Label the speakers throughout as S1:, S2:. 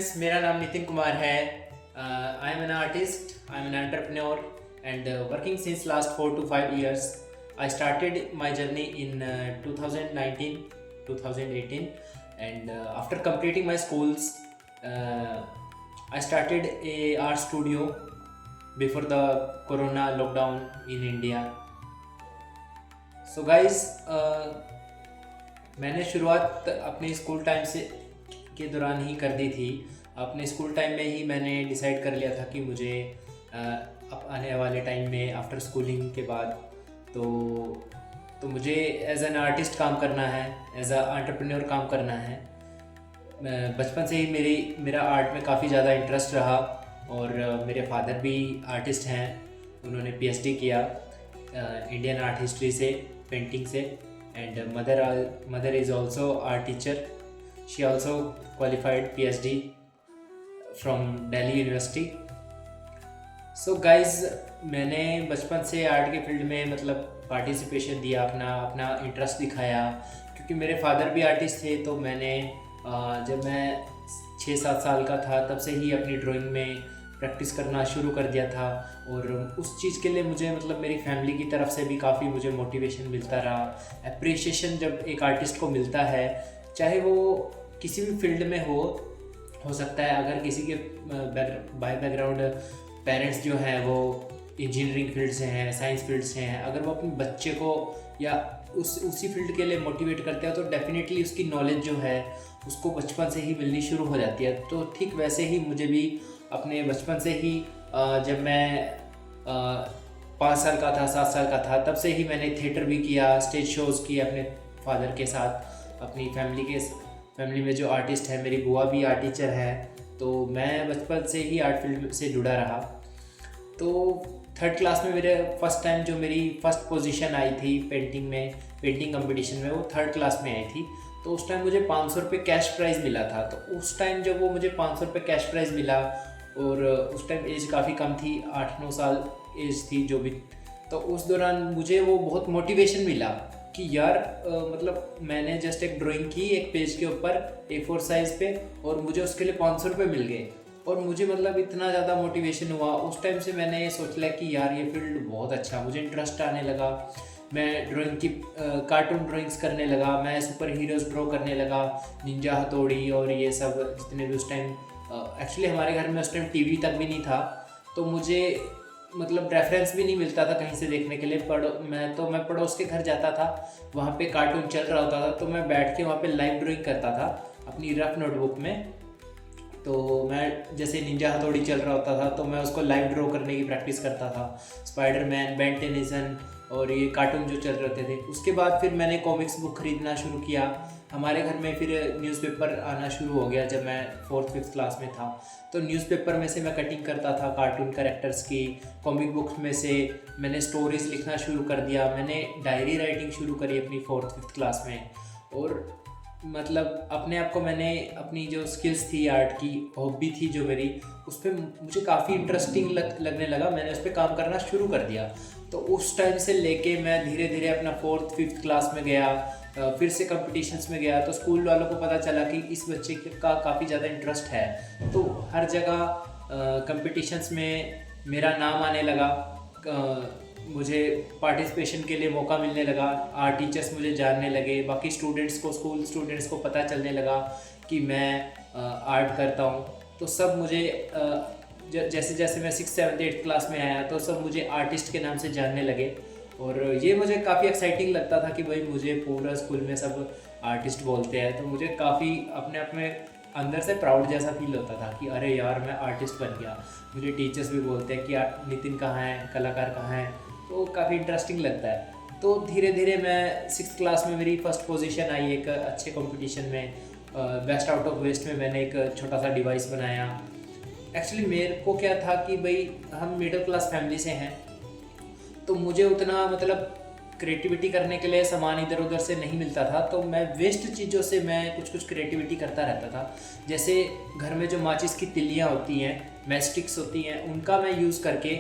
S1: Friends, मेरा नाम नितिन कुमार है। I am an artist, I am an entrepreneur and working since last 4 to 5 years. I started my journey in 2019, 2018, and after completing my schools, I started a art studio before the corona lockdown in India. So guys, मैंने शुरुआत अपने school time से के दौरान ही कर दी थी। अपने school time में ही मैंने डिसाइड कर लिया था कि मुझे अब आने वाले टाइम में आफ्टर स्कूलिंग के बाद तो मुझे एज एन आर्टिस्ट काम करना है, एज अ एंटरप्रेन्योर काम करना है। बचपन से ही मेरा आर्ट में काफ़ी ज़्यादा इंटरेस्ट रहा और मेरे फादर भी आर्टिस्ट हैं। उन्होंने PhD किया इंडियन आर्ट हिस्ट्री से, पेंटिंग से, and mother is also art teacher. She also qualified PhD from Delhi university. So guys, मैंने बचपन से आर्ट के फील्ड में मतलब पार्टिसिपेशन दिया, अपना इंटरेस्ट दिखाया, क्योंकि मेरे फादर भी आर्टिस्ट थे। तो मैंने जब मैं 6-7 साल का था तब से ही अपनी ड्राइंग में प्रैक्टिस करना शुरू कर दिया था। और उस चीज़ के लिए मुझे मतलब मेरी फैमिली की तरफ से भी काफ़ी मुझे मोटिवेशन मिलता रहा। अप्रिशिएशन जब एक आर्टिस्ट को मिलता है, चाहे वो किसी भी फील्ड में हो सकता है। अगर किसी के बाय बैकग्राउंड पेरेंट्स जो हैं वो इंजीनियरिंग फील्ड से हैं, साइंस फील्ड से हैं, अगर वो अपने बच्चे को या उसी फील्ड के लिए मोटिवेट करते हैं तो डेफिनेटली उसकी नॉलेज जो है उसको बचपन से ही मिलनी शुरू हो जाती है। तो ठीक वैसे ही मुझे भी अपने बचपन से ही जब मैं 5 साल का था, 7 साल का था, तब से ही मैंने थिएटर भी किया, स्टेज शोज़ किए अपने फादर के साथ। अपनी फैमिली में जो आर्टिस्ट है, मेरी बुआ भी आर्ट टीचर है, तो मैं बचपन से ही आर्ट फील्ड से जुड़ा रहा। तो 3rd क्लास में मेरे फर्स्ट टाइम जो मेरी फर्स्ट पोजीशन आई थी पेंटिंग कंपटीशन में, वो 3rd क्लास में आई थी। तो उस टाइम मुझे 500 रुपये कैश प्राइज़ मिला था। तो उस टाइम जब वो मुझे 500 रुपये कैश प्राइज़ मिला, और उस टाइम एज काफ़ी कम थी, 8-9 साल एज थी जो भी, तो उस दौरान मुझे वो बहुत मोटिवेशन मिला कि यार मतलब मैंने जस्ट एक ड्राइंग की एक पेज के ऊपर A4 साइज़ पे, और मुझे उसके लिए 500 रुपये मिल गए। और मुझे मतलब इतना ज़्यादा मोटिवेशन हुआ। उस टाइम से मैंने सोच लिया कि यार ये फील्ड बहुत अच्छा, मुझे इंटरेस्ट आने लगा। मैं ड्राइंग की कार्टून ड्राइंग्स करने लगा, मैं सुपर हीरोज़ ड्रॉ करने लगा, निंजा हथौड़ी और ये सब जितने भी उस टाइम। एक्चुअली हमारे घर में उस टाइम TV तक भी नहीं था, तो मुझे मतलब रेफरेंस भी नहीं मिलता था कहीं से देखने के लिए। मैं पड़ोस के घर जाता था, वहाँ पे कार्टून चल रहा होता था, तो मैं बैठ के वहाँ पे लाइव ड्राइंग करता था अपनी रफ नोटबुक में। तो मैं जैसे निंजा हथौड़ी चल रहा होता था तो मैं उसको लाइव ड्रॉ करने की प्रैक्टिस करता था, स्पाइडरमैन, बेन टेनिसन और ये कार्टून जो चल रहे थे। उसके बाद फिर मैंने कॉमिक्स बुक ख़रीदना शुरू किया। हमारे घर में फिर न्यूज़पेपर आना शुरू हो गया जब मैं 4th-5th क्लास में था। तो न्यूज़पेपर में से मैं कटिंग करता था कार्टून कैरेक्टर्स की। कॉमिक बुक्स में से मैंने स्टोरीज़ लिखना शुरू कर दिया। मैंने डायरी राइटिंग शुरू करी अपनी 4th-5th क्लास में। और मतलब अपने आप को मैंने अपनी जो स्किल्स थी, आर्ट की हॉबी थी जो मेरी, उस पर मुझे काफ़ी इंटरेस्टिंग लगने लगा। मैंने उस पर काम करना शुरू कर दिया। तो उस टाइम से लेके मैं धीरे धीरे अपना 4th-5th क्लास में गया, फिर से कंपटीशंस में गया। तो स्कूल वालों को पता चला कि इस बच्चे का काफ़ी ज़्यादा इंटरेस्ट है, तो हर जगह कंपटीशंस में मेरा नाम आने लगा। मुझे पार्टिसिपेशन के लिए मौका मिलने लगा, आर्ट टीचर्स मुझे जानने लगे, बाकी स्कूल स्टूडेंट्स को पता चलने लगा कि मैं आर्ट करता हूँ। तो सब मुझे जैसे जैसे मैं 6th, 7th, 8th क्लास में आया तो सब मुझे आर्टिस्ट के नाम से जानने लगे। और ये मुझे काफ़ी एक्साइटिंग लगता था कि भाई मुझे पूरा स्कूल में सब आर्टिस्ट बोलते हैं। तो मुझे काफ़ी अपने आप में अंदर से प्राउड जैसा फील होता था कि अरे यार मैं आर्टिस्ट बन गया। मुझे टीचर्स भी बोलते हैं कि नितिन कहाँ है, कलाकार कहाँ है। तो काफ़ी इंटरेस्टिंग लगता है। तो धीरे धीरे मैं 6th क्लास में मेरी फर्स्ट पोजीशन आई एक अच्छे कंपटीशन में। बेस्ट आउट ऑफ वेस्ट में मैंने एक छोटा सा डिवाइस बनाया। एक्चुअली मेरे को क्या था कि भाई हम मिडिल क्लास फैमिली से हैं, तो मुझे उतना मतलब क्रिएटिविटी करने के लिए सामान इधर उधर से नहीं मिलता था। तो मैं वेस्ट चीज़ों से मैं कुछ क्रिएटिविटी करता रहता था। जैसे घर में जो माचिस की तिल्लियाँ होती हैं, मैस्टिक्स होती हैं, उनका मैं यूज़ करके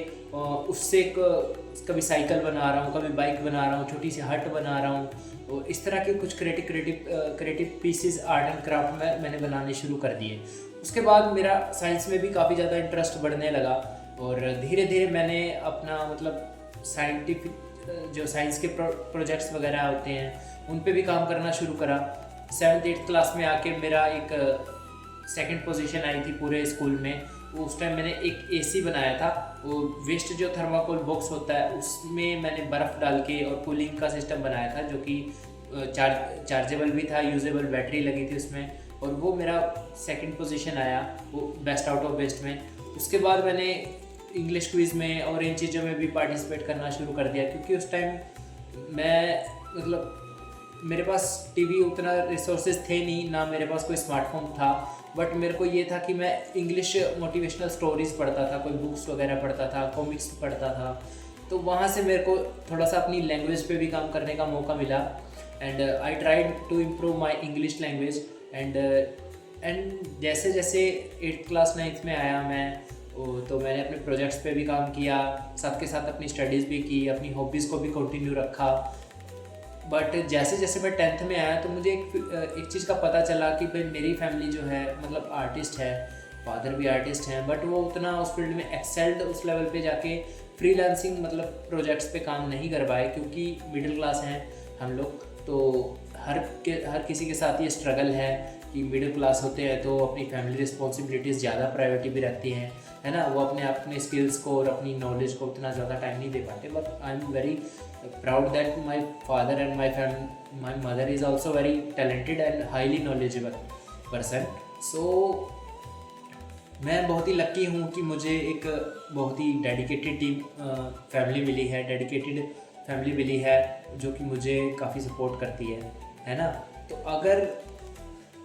S1: उससे कभी साइकिल बना रहा हूँ, कभी बाइक बना रहा हूँ, छोटी सी हट बना रहा हूँ। और इस तरह के कुछ creative pieces art and craft में मैंने बनाने शुरू कर दिए। उसके बाद मेरा साइंस में भी काफ़ी ज़्यादा इंटरेस्ट बढ़ने लगा और धीरे धीरे मैंने अपना मतलब साइंटिफिक जो साइंस के प्रोजेक्ट्स वगैरह होते हैं उन पे भी काम करना शुरू करा। 7th-8th क्लास में आके मेरा एक सेकंड पोजीशन आई थी पूरे स्कूल में। उस टाइम मैंने एक एसी बनाया था, वो वेस्ट जो थर्माकोल बॉक्स होता है उसमें मैंने बर्फ़ डाल के और कूलिंग का सिस्टम बनाया था, जो कि चार्जेबल भी था, यूजेबल बैटरी लगी थी उसमें, और वो मेरा सेकंड पोजीशन आया वो बेस्ट आउट ऑफ वेस्ट में। उसके बाद मैंने इंग्लिश क्विज़ में और इन चीज़ों में भी पार्टिसिपेट करना शुरू कर दिया, क्योंकि उस टाइम मैं मतलब मेरे पास टीवी उतना रिसोर्सेज थे नहीं, ना मेरे पास कोई स्मार्टफोन था, बट मेरे को ये था कि मैं इंग्लिश मोटिवेशनल स्टोरीज़ पढ़ता था, कोई बुक्स वगैरह पढ़ता था, कॉमिक्स पढ़ता था, तो वहाँ से मेरे को थोड़ा सा अपनी लैंग्वेज पे भी काम करने का मौका मिला। And I tried to improve my English language and जैसे जैसे 8th क्लास 9th में आया मैं, तो मैंने अपने प्रोजेक्ट्स पे भी काम किया, साथ के साथ अपनी स्टडीज़ भी की, अपनी हॉबीज़ को भी कंटिन्यू रखा। बट जैसे जैसे मैं 10th में आया तो मुझे एक चीज़ का पता चला कि भाई मेरी फैमिली जो है मतलब आर्टिस्ट है, फादर भी आर्टिस्ट हैं, बट वो उतना उस फील्ड में एक्सेल्ड उस लेवल पे जाके फ्रीलांसिंग मतलब प्रोजेक्ट्स पे काम नहीं कर पाए, क्योंकि मिडिल क्लास हैं हम लोग, तो हर किसी के साथ ये स्ट्रगल है कि मिडिल क्लास होते हैं तो अपनी फैमिली रिस्पॉन्सिबिलिटीज़ ज़्यादा प्रायोरिटी भी रखती हैं, है ना। वो अपने स्किल्स को और अपनी नॉलेज को उतना ज़्यादा टाइम नहीं दे पाते। But I am very proud that my father and my mother is also very talented and highly knowledgeable person. So मैं बहुत ही लकी हूँ कि मुझे एक बहुत ही डेडिकेटेड फैमिली मिली है जो कि मुझे काफ़ी सपोर्ट करती है ना। तो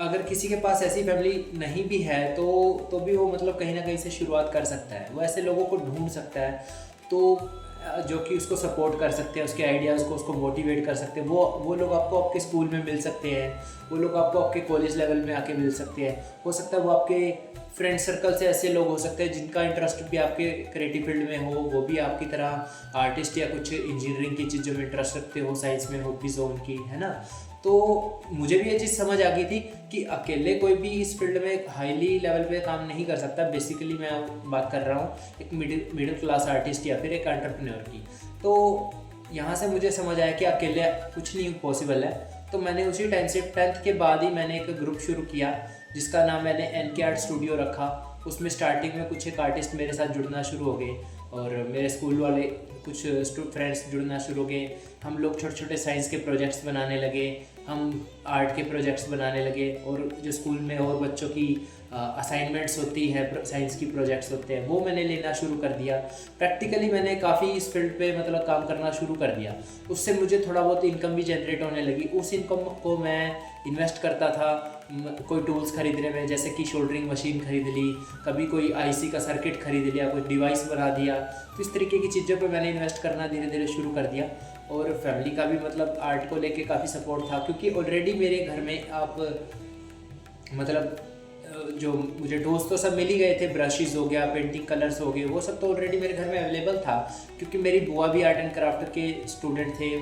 S1: अगर किसी के पास ऐसी फैमिली नहीं भी है तो भी वो मतलब कहीं ना कहीं से शुरुआत कर सकता है, वो ऐसे लोगों को ढूंढ सकता है तो जो कि उसको सपोर्ट कर सकते हैं, उसके आइडियाज़ को उसको मोटिवेट कर सकते हैं। वो लोग आपको आपके स्कूल में मिल सकते हैं, वो लोग आपको आपके कॉलेज लेवल में आके मिल सकते हैं, हो सकता है वो आपके फ्रेंड सर्कल से ऐसे लोग हो सकते हैं जिनका इंटरेस्ट भी आपके क्रिएटिव फील्ड में हो, वो भी आपकी तरह आर्टिस्ट या कुछ इंजीनियरिंग की चीज़ों में इंटरेस्ट रखते हो, साइंस में हॉबीज हो उनकी, है ना। तो मुझे भी ये चीज़ समझ आ गई थी कि अकेले कोई भी इस फील्ड में हाईली लेवल पे काम नहीं कर सकता। बेसिकली मैं बात कर रहा हूँ एक मिडिल क्लास आर्टिस्ट या फिर एक एंटरप्रेन्योर की। तो यहाँ से मुझे समझ आया कि अकेले कुछ नहीं पॉसिबल है। तो मैंने उसी टाइम से 10th के बाद ही मैंने एक ग्रुप शुरू किया जिसका नाम मैंने NK आर्ट स्टूडियो रखा। उसमें स्टार्टिंग में कुछ एक आर्टिस्ट मेरे साथ जुड़ना शुरू हो गए और मेरे स्कूल वाले कुछ फ्रेंड्स जुड़ना शुरू हो गए। हम लोग छोटे छोटे साइंस के प्रोजेक्ट्स बनाने लगे, हम आर्ट के प्रोजेक्ट्स बनाने लगे, और जो स्कूल में और बच्चों की असाइनमेंट्स होती है, साइंस की प्रोजेक्ट्स होते हैं, वो मैंने लेना शुरू कर दिया। प्रैक्टिकली मैंने काफ़ी इस फील्ड पे मतलब काम करना शुरू कर दिया। उससे मुझे थोड़ा बहुत इनकम भी जनरेट होने लगी। उस इनकम को मैं इन्वेस्ट करता था कोई टूल्स खरीदने में, जैसे कि शोल्डरिंग मशीन खरीद ली, कभी कोई IC का सर्किट खरीद लिया, कोई डिवाइस बना दिया। तो इस तरीके की चीज़ों पे मैंने इन्वेस्ट करना धीरे धीरे शुरू कर दिया। और फैमिली का भी मतलब आर्ट को लेके काफ़ी सपोर्ट था, क्योंकि ऑलरेडी मेरे घर में आप मतलब जो मुझे टूल्स तो सब मिल ही गए थे, ब्रशेज़ हो गया, पेंटिंग कलर्स हो गए, वो सब तो ऑलरेडी मेरे घर में अवेलेबल था। क्योंकि मेरी बुआ भी आर्ट एंड क्राफ्ट के स्टूडेंट थे,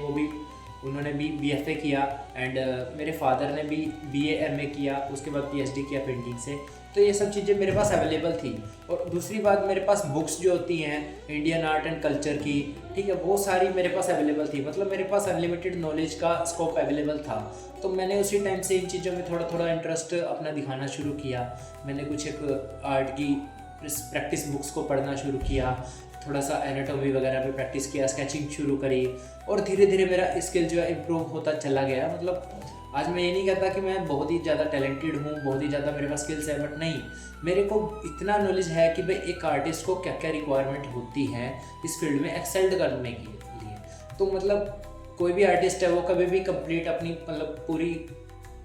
S1: उन्होंने भी BFA किया, एंड मेरे फादर ने भी BA MA किया, उसके बाद PhD किया पेंटिंग से। तो ये सब चीज़ें मेरे पास अवेलेबल थी। और दूसरी बात, मेरे पास बुक्स जो होती हैं इंडियन आर्ट एंड कल्चर की, ठीक है, वो सारी मेरे पास अवेलेबल थी। मतलब मेरे पास अनलिमिटेड नॉलेज का स्कोप अवेलेबल था। तो मैंने उसी टाइम से इन चीज़ों में थोड़ा थोड़ा इंटरेस्ट अपना दिखाना शुरू किया। मैंने कुछ एक आर्ट की प्रैक्टिस बुक्स को पढ़ना शुरू किया, थोड़ा सा एनाटॉमी वगैरह पे प्रैक्टिस किया, स्केचिंग शुरू करी, और धीरे धीरे मेरा स्किल जो है इम्प्रूव होता चला गया। मतलब आज मैं ये नहीं कहता कि मैं बहुत ही ज़्यादा टैलेंटेड हूँ, बहुत ही ज़्यादा मेरे पास स्किल्स है, बट नहीं, मेरे को इतना नॉलेज है कि भाई एक आर्टिस्ट को क्या क्या रिक्वायरमेंट होती है इस फील्ड में एक्सेल्ड करने के लिए। तो मतलब कोई भी आर्टिस्ट है वो कभी भी कंप्लीट अपनी मतलब पूरी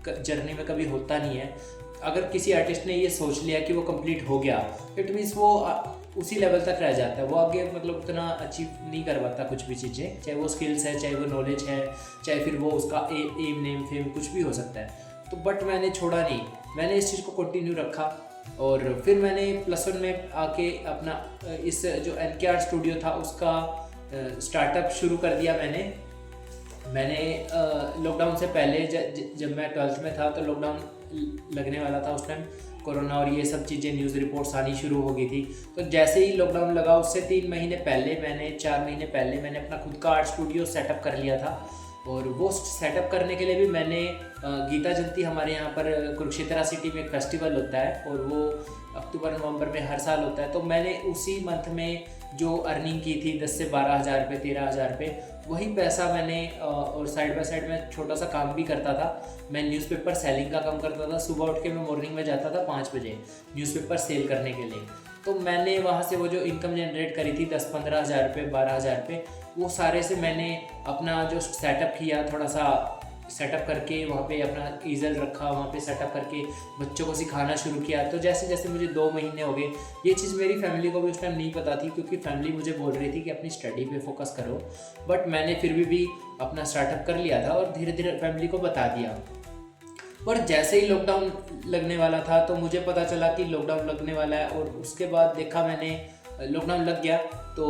S1: जर्नी में कभी होता नहीं है। अगर किसी आर्टिस्ट ने ये सोच लिया कि वो कंप्लीट हो गया, इट मीन्स वो उसी लेवल तक रह जाता है, वो आगे मतलब उतना अचीव नहीं कर पाता कुछ भी चीज़ें, चाहे वो स्किल्स है, चाहे वो नॉलेज है, चाहे फिर वो उसका एम नेम फेम कुछ भी हो सकता है। तो बट मैंने छोड़ा नहीं, मैंने इस चीज़ को कंटिन्यू रखा। और फिर मैंने +1 में आके अपना इस जो NK आर्ट स्टूडियो था उसका स्टार्टअप शुरू कर दिया। मैंने लॉकडाउन से पहले जब मैं 12th में था तो लॉकडाउन लगने वाला था उस टाइम, कोरोना और ये सब चीज़ें न्यूज़ रिपोर्ट्स आनी शुरू हो गई थी। तो जैसे ही लॉकडाउन लगा उससे 3 महीने पहले मैंने 4 महीने पहले मैंने अपना खुद का आर्ट स्टूडियो सेटअप कर लिया था। और वो सेटअप करने के लिए भी मैंने गीता जयंती हमारे यहाँ पर कुरुक्षेत्र सिटी में एक फेस्टिवल होता है और वो अक्टूबर नवंबर में हर साल होता है। तो मैंने उसी मंथ में जो अर्निंग की थी 10 से 12 हज़ार रुपये 13 हज़ार रुपये, वही पैसा मैंने और साइड बाय साइड में छोटा सा काम भी करता था। मैं न्यूज़पेपर सेलिंग का काम करता था। सुबह उठ के मैं मॉर्निंग में जाता था 5 बजे न्यूज़पेपर सेल करने के लिए। तो मैंने वहाँ से वो जो इनकम जनरेट करी थी 10-15 हज़ार रुपये 12 हज़ार रुपये, वो सारे से मैंने अपना जो सेटअप किया, थोड़ा सा सेटअप करके वहाँ पे अपना ईज़ल रखा, वहाँ पे सेटअप करके बच्चों को सिखाना शुरू किया। तो जैसे जैसे मुझे 2 महीने हो गए, ये चीज़ मेरी फैमिली को भी उस टाइम नहीं पता थी क्योंकि फैमिली मुझे बोल रही थी कि अपनी स्टडी पे फोकस करो, बट मैंने फिर भी अपना स्टार्टअप कर लिया था और धीरे धीरे फैमिली को बता दिया। पर जैसे ही लॉकडाउन लगने वाला था तो मुझे पता चला कि लॉकडाउन लगने वाला है, और उसके बाद देखा मैंने लॉकडाउन लग गया तो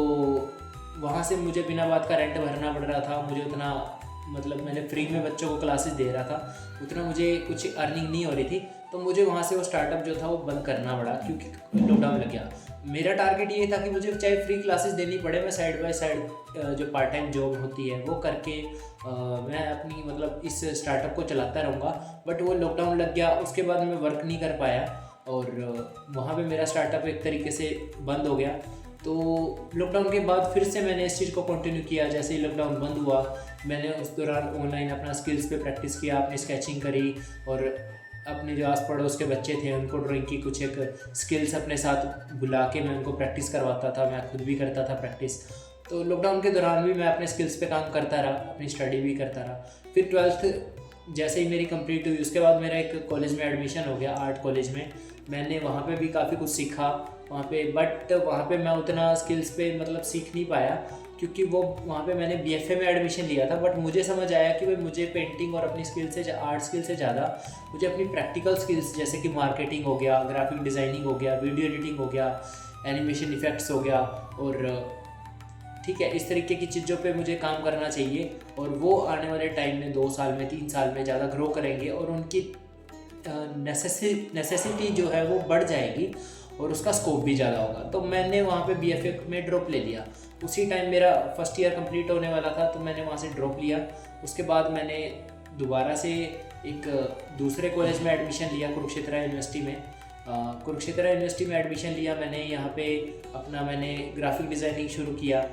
S1: वहाँ से मुझे बिना बात का रेंट भरना पड़ रहा था। मुझे उतना मतलब मैंने फ्री में बच्चों को क्लासेस दे रहा था, उतना मुझे कुछ अर्निंग नहीं हो रही थी। तो मुझे वहाँ से वो स्टार्टअप जो था वो बंद करना पड़ा क्योंकि लॉकडाउन लग गया। मेरा टारगेट ये था कि मुझे चाहे फ्री क्लासेस देनी पड़े, मैं साइड बाय साइड जो पार्ट टाइम जॉब होती है वो करके मैं अपनी मतलब इस स्टार्टअप को चलाता रहूँगा। बट वो लॉकडाउन लग गया, उसके बाद मैं वर्क नहीं कर पाया और वहाँ पे मेरा स्टार्टअप एक तरीके से बंद हो गया। तो लॉकडाउन के बाद फिर से मैंने इस चीज़ को कंटिन्यू किया। जैसे ही लॉकडाउन बंद हुआ मैंने उस दौरान ऑनलाइन अपना स्किल्स पे प्रैक्टिस किया, अपनी स्केचिंग करी और अपने जो आस पड़ोस के बच्चे थे उनको ड्राइंग की कुछ एक स्किल्स अपने साथ बुला के मैं उनको प्रैक्टिस करवाता था, मैं खुद भी करता था प्रैक्टिस। तो लॉकडाउन के दौरान भी मैं अपने स्किल्स पे काम करता रहा, अपनी स्टडी भी करता रहा। फिर 12th जैसे ही मेरी कंप्लीट हुई उसके बाद मेरा एक कॉलेज में एडमिशन हो गया, आर्ट कॉलेज में। मैंने वहाँ पे भी काफ़ी कुछ सीखा वहाँ पे, बट वहाँ पे मैं उतना स्किल्स पे मतलब सीख नहीं पाया क्योंकि वो वहाँ पे मैंने BFA में एडमिशन लिया था। बट मुझे समझ आया कि भाई मुझे पेंटिंग और अपनी स्किल से आर्ट स्किल से ज़्यादा मुझे अपनी प्रैक्टिकल स्किल्स जैसे कि मार्केटिंग हो गया, ग्राफिक डिज़ाइनिंग हो गया, वीडियो एडिटिंग हो गया, एनिमेशन इफ़ेक्ट्स हो गया और ठीक है, इस तरीके की चीज़ों पे मुझे काम करना चाहिए। और वो आने वाले टाइम में 2 साल में 3 साल में ज़्यादा ग्रो करेंगे और उनकी नेसेसिटी जो है वो बढ़ जाएगी और उसका स्कोप भी ज़्यादा होगा। तो मैंने वहाँ पे BFA में ड्रॉप ले लिया। उसी टाइम मेरा फर्स्ट ईयर कंप्लीट होने वाला था तो मैंने वहाँ से ड्रॉप लिया। उसके बाद मैंने दोबारा से एक दूसरे कॉलेज में एडमिशन लिया, कुरुक्षेत्र यूनिवर्सिटी में। कुरुक्षेत्र यूनिवर्सिटी में एडमिशन लिया मैंने। यहाँ पे अपना मैंने ग्राफिक डिज़ाइनिंग शुरू किया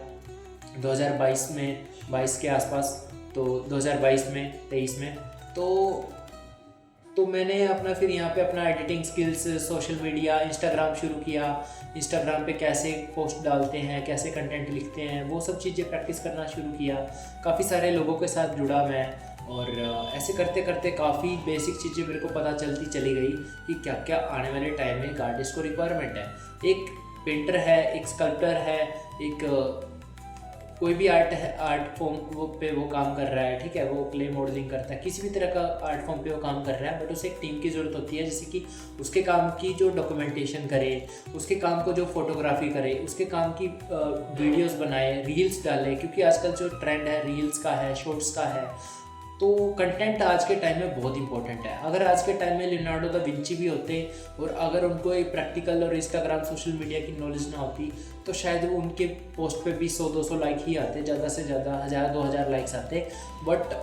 S1: 2022 में, 22 के आसपास। तो 2022 में 23 में तो मैंने अपना फिर यहाँ पे अपना editing skills, social media, Instagram शुरू किया। इंस्टाग्राम पे कैसे पोस्ट डालते हैं, कैसे कंटेंट लिखते हैं, वो सब चीज़ें प्रैक्टिस करना शुरू किया। काफ़ी सारे लोगों के साथ जुड़ा मैं और ऐसे करते करते काफ़ी बेसिक चीज़ें मेरे को पता चलती चली गई कि क्या क्या आने वाले टाइम में एक आर्टिस्ट को रिक्वायरमेंट है। एक पेंटर है, एक स्कल्प्टर है, एक कोई भी आर्ट फॉर्म पे वो काम कर रहा है, ठीक है, वो क्ले मॉडलिंग करता है, किसी भी तरह का आर्ट फॉर्म पे वो काम कर रहा है, बट उसे एक टीम की ज़रूरत होती है जैसे कि उसके काम की जो डॉक्यूमेंटेशन करे, उसके काम को जो फोटोग्राफी करे, उसके काम की वीडियोस बनाए, रील्स डाले, क्योंकि आजकल जो ट्रेंड है रील्स का है, शॉर्ट्स का है। तो कंटेंट आज के टाइम में बहुत इंपॉर्टेंट है। अगर आज के टाइम में लियोनार्डो दा विंची भी होते और अगर उनको एक प्रैक्टिकल और इंस्टाग्राम सोशल मीडिया की नॉलेज ना होती तो शायद वो उनके पोस्ट पे भी 100-200 लाइक ही आते, ज़्यादा से ज़्यादा 1000-2000 लाइक्स आते। बट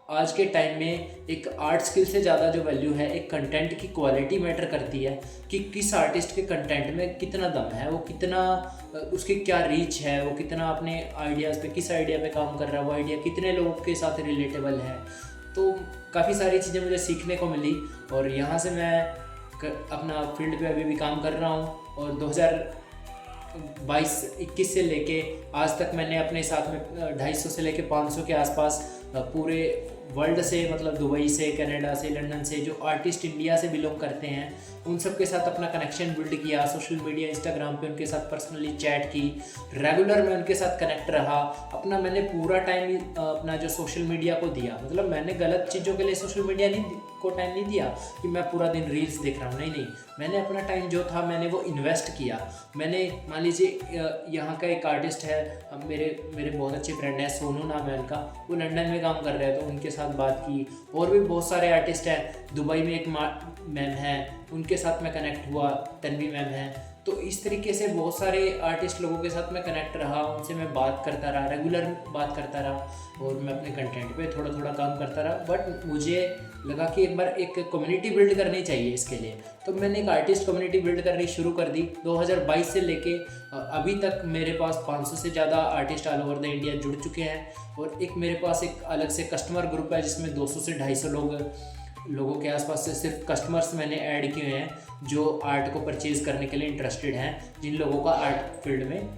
S1: आज के टाइम में एक आर्ट स्किल से ज़्यादा जो वैल्यू है, एक कंटेंट की क्वालिटी मैटर करती है कि किस आर्टिस्ट के कंटेंट में कितना दम है, वो कितना उसकी क्या रीच है, वो कितना अपने आइडियाज़ पे, किस आइडिया पे काम कर रहा है, वो आइडिया कितने लोगों के साथ रिलेटेबल है। तो काफ़ी सारी चीज़ें मुझे सीखने को मिली और यहाँ से मैं अपना फील्ड पे अभी भी काम कर रहा हूँ। और 2022-21 से लेके आज तक मैंने अपने साथ में 250 से लेके 500 के आसपास पूरे वर्ल्ड से, मतलब दुबई से, कनाडा से, लंदन से जो आर्टिस्ट इंडिया से बिलोंग करते हैं उन सब के साथ अपना कनेक्शन बिल्ड किया। सोशल मीडिया, इंस्टाग्राम पे उनके साथ पर्सनली चैट की, रेगुलर मैं उनके साथ कनेक्ट रहा। अपना मैंने पूरा टाइम अपना जो सोशल मीडिया को दिया, मतलब मैंने गलत चीज़ों के लिए सोशल मीडिया को टाइम नहीं दिया कि मैं पूरा दिन रील्स देख रहा हूँ, नहीं, मैंने अपना टाइम जो था मैंने वो इन्वेस्ट किया। मैंने मान लीजिए यहाँ का एक आर्टिस्ट है, अब मेरे बहुत अच्छे फ्रेंड है, सोनू नाम है उनका, वो लंदन में काम कर रहे हैं तो उनके साथ बात की। और भी बहुत सारे आर्टिस्ट हैं, दुबई में एक मैम है उनके साथ मैं कनेक्ट हुआ, तन्वी मैम हैं। तो इस तरीके से बहुत सारे आर्टिस्ट लोगों के साथ मैं कनेक्ट रहा, उनसे मैं बात करता रहा, रेगुलर बात करता रहा और मैं अपने कंटेंट पे थोड़ा थोड़ा काम करता रहा। बट मुझे लगा कि एक बार एक कम्युनिटी बिल्ड करनी चाहिए इसके लिए, तो मैंने एक आर्टिस्ट कम्युनिटी बिल्ड करनी शुरू कर दी। 2022 से लेके अभी तक मेरे पास 500 से ज़्यादा artist all over the India जुड़ चुके हैं और एक मेरे पास एक अलग से कस्टमर ग्रुप है जिसमें 200 से 250 लोगों के आसपास से सिर्फ कस्टमर्स मैंने ऐड किए हैं जो आर्ट को परचेज़ करने के लिए इंटरेस्टेड हैं, जिन लोगों का आर्ट फील्ड में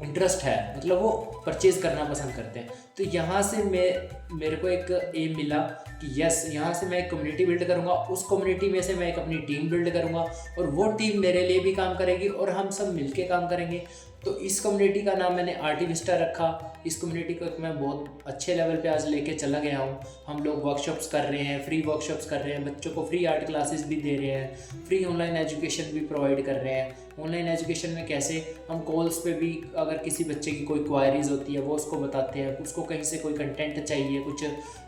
S1: इंटरेस्ट है, मतलब वो परचेज़ करना पसंद करते हैं। तो यहाँ से मेरे को एक एम मिला कि यस, यहाँ से मैं एक कम्युनिटी बिल्ड करूँगा, उस कम्युनिटी में से मैं एक अपनी टीम बिल्ड करूँगा और वो टीम मेरे लिए भी काम करेगी और हम सब मिलके काम करेंगे। तो इस कम्युनिटी का नाम मैंने आर्टिविस्टा रखा। इस कम्युनिटी को मैं बहुत अच्छे लेवल पे आज लेके चला गया हूँ। हम लोग वर्कशॉप्स कर रहे हैं, फ्री वर्कशॉप्स कर रहे हैं, बच्चों को फ्री आर्ट क्लासेस भी दे रहे हैं, फ्री ऑनलाइन एजुकेशन भी प्रोवाइड कर रहे हैं। ऑनलाइन एजुकेशन में कैसे, हम कॉल्स पे भी अगर किसी बच्चे की कोई क्वायरीज होती है वो उसको बताते हैं, उसको कहीं से कोई कंटेंट चाहिए, कुछ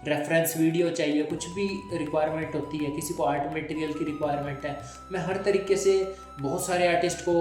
S1: रेफरेंस वीडियो चाहिए, कुछ भी रिक्वायरमेंट होती है, किसी को आर्ट मटेरियल की रिक्वायरमेंट है, मैं हर तरीके से बहुत सारे आर्टिस्ट को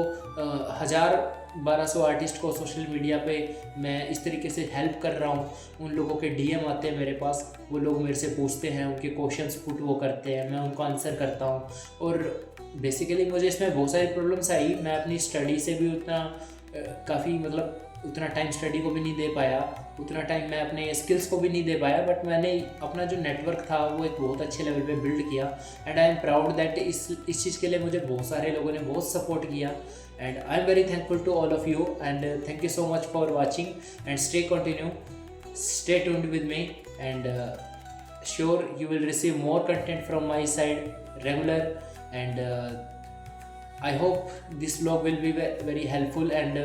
S1: 1000-1200 आर्टिस्ट को सोशल मीडिया पे मैं इस तरीके से हेल्प कर रहा हूँ। उन लोगों के डीएम आते हैं मेरे पास, वो लोग मेरे से पूछते हैं, उनके क्वेश्चंस पुट वो करते हैं, मैं उनको आंसर करता हूँ। और बेसिकली मुझे इसमें बहुत सारी प्रॉब्लम्स आई। मैं अपनी स्टडी से भी काफ़ी मतलब उतना टाइम स्टडी को भी नहीं दे पाया, उतना टाइम मैं अपने स्किल्स को भी नहीं दे पाया, बट मैंने अपना जो नेटवर्क था वो एक बहुत अच्छे लेवल पे बिल्ड किया and I am proud that इस चीज़ के लिए मुझे बहुत सारे लोगों ने बहुत सपोर्ट किया and I am very thankful to all of you and thank you so much for watching and stay tuned with me and sure you will receive more content from my side regular and I hope this vlog will be very helpful and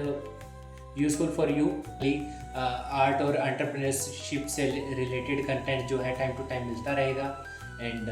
S1: useful for you. Art और entrepreneurship से related content जो है time to time मिलता रहेगा and